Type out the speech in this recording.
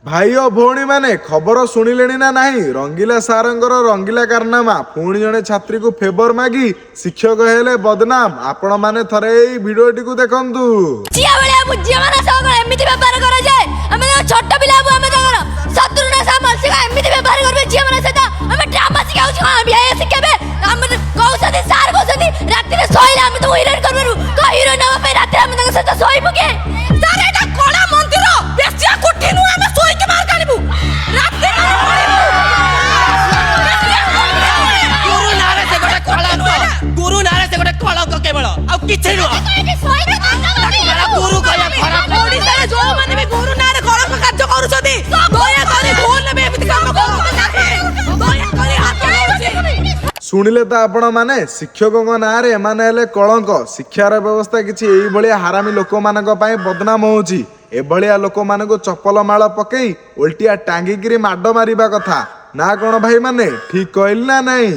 भाई और भौणी माने खबर शुणिले ना नहीं रंगीला सारंगर रंगीला कारनामा पुणी जड़े छात्री को फेवर मागी शिक्षक हेले बदनाम आपण माने थरे एई भिडियोटी को देखंतु। जिया बळिया बुझिया माने सगळ एमिति व्यापार करा जाय हमें छोट पिला बु हमें जगर शत्रुना सामल से एमिति व्यापार करबे जिया माने सेता हमें ड्रामा सिखाउ छी हम बिया सिखेबे हम कहउसदी सार कहउसदी राति रे सोइला हम तो हिरोइन करबेरु का हिरोइन हम पे राति हम तंग सेता सोइ बुके सारे एटा कोला मंदिर बेसिया कुठी नु हम सोइ के मार कानिबु राति रे गुरु नारे से गोटे कलंक गुरु नारे से गोटे कलंक केवल आ किछि नु गुरु कया खराब ओडिसा रे जो माने भी गुरु नारे कलंक कार्य करूछथि दया करी भूल नेबे एमिति काम करू दया करी हाथ लाउछि। शुणिले तो आपण माने शिक्षकों ना रे एमाने हेले कलंक शिक्षार व्यवस्था किछि एई भलिया हारामी लोक मानक पई बदनाम होउछि एभलिया लोक मानक चप्पल माळ पकेई उल्टिया टांगी गिरी माड मारिबा कथा ना कोन भाई माने ठीक कहली ना नहीं।